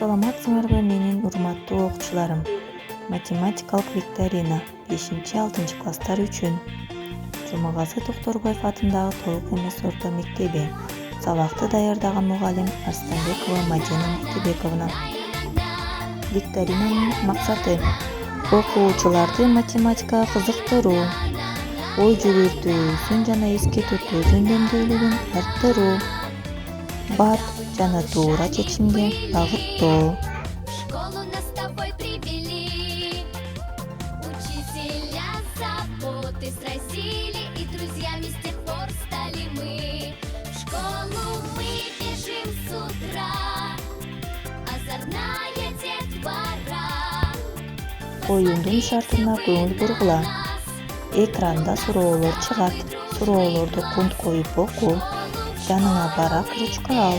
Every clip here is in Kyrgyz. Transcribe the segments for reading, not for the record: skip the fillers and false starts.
Саламатсыңарбы менин урматтуу окуучуларым. Математикалык викторина 5-6 класстар үчүн. Жумагазы Токторбаев атындагы толук эмес орто мектеби. Сабакты даярдаган мугалим Арстанбекова Мадина Мектебековна. Викторинанын максаты окуучуларды математикага кызыктыруу, ой жүгүртүүсүн жана эске tutуу жөндөмдүүлүгүн арттыруу, бат жана туура чечимге багыттоо. Школу нас с тобой привели, учителя заботы сразили, и друзьями с тех пор стали мы. В школу мы бежим с утра, озорная детвора. Оюндун шартына көңүл бургула. Экранда суроолор чыгат. Суроолорду кунт коюп окуу. Жаныңа барак ручка ал.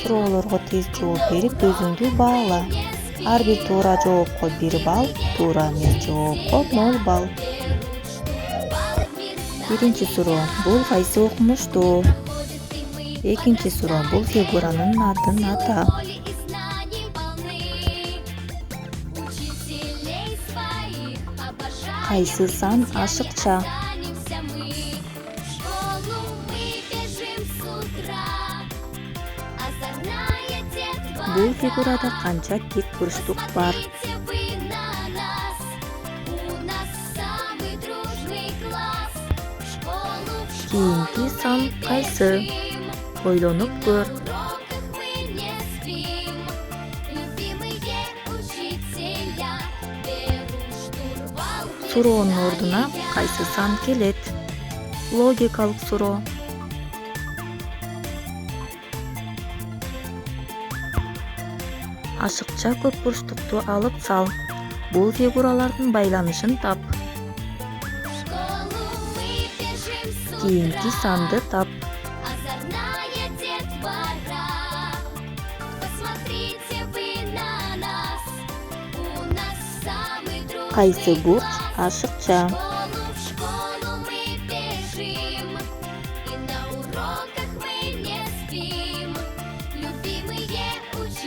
Суроолорго тез жооп берип өзүңдү баала. Ар бир туура жоопко 1 балл, туура эмес жоопко 0 балл. Биринчи суроо. Бул кайсы окумуштуу? Экинчи суроо. Бул фигуранын атын ата. Кайсы сан ашыкча? Бул фигурада канча тик бурчтук бар? Кийинки сан кайсы? Ойлонуп көр. Суроонун ордуна кайсы сан келет? Логикалык суроо. Ашыкча көп бурчтукту алып сал. Бул фигуралардын байланышын тап. Кийинки санды тап. Кайсы бурч ашыкча?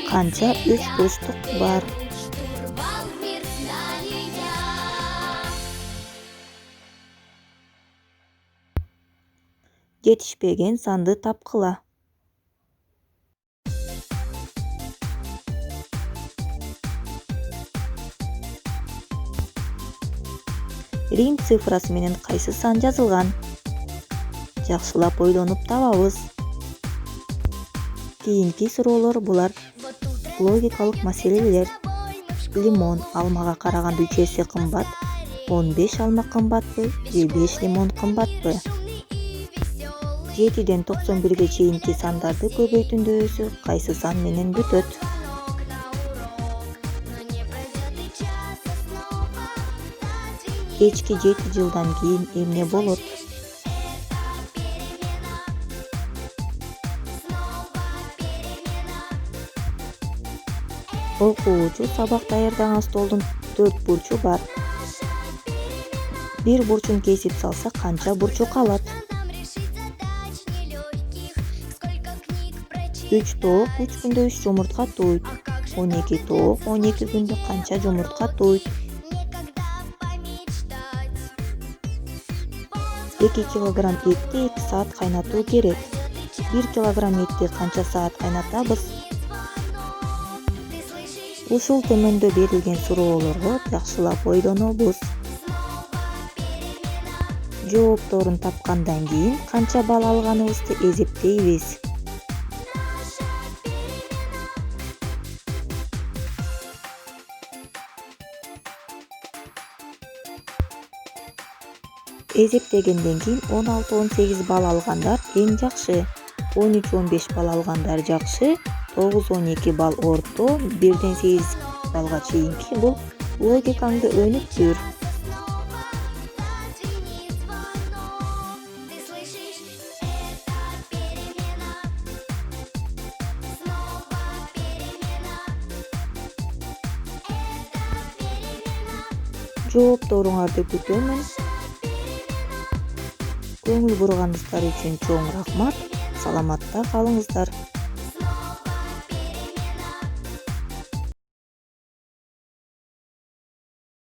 Канча 3 бурчтук бар? Жетишпеген санды тапкыла. Рим цифрасы менен кайсы сан жазылган? Жакшылап ойлонуп табабыз. Кийинки суроолор булар логикалык маселелер. Лимон алмага караганда 3 эсе кымбат. 15 алма кымбатпы же 5 лимон кымбатпы? 7ден 91ге чейинки сандарды көбөйтүндөөсү кайсы сан менен бүтөт? Кечки 7 жылдан кийин эмне болот? Окуучу сабак даярдаган столдун 4 бурчу бар. Бир бурчун кесип салса канча бурчу калат? 3 тоок 3 күндө 3 жумуртка тууйт. 12 тоок 12 күндө канча жумуртка тууйт? 2 килограмм этти 2 саат кайнатуу керек. 1 килограмм этти канча саат кайнатабыз? Ушул төмөндө берилген суроолорго жакшылап ойлонобуз. Жоопторун тапкандан кийин канча балл алганыбызды эсептейбиз. Эсептегенден кийин 16-18 балл алгандар эң жакшы, 13-15 балл алгандар жакшы, 9-12 балл орто, 1ден 8 балга чейинки бул логикаңды өнүктүр. Жоопторуңарды күтөмүн. Көңүл бурганыңыздар үчүн чоң рахмат. Саламатта калыңыздар.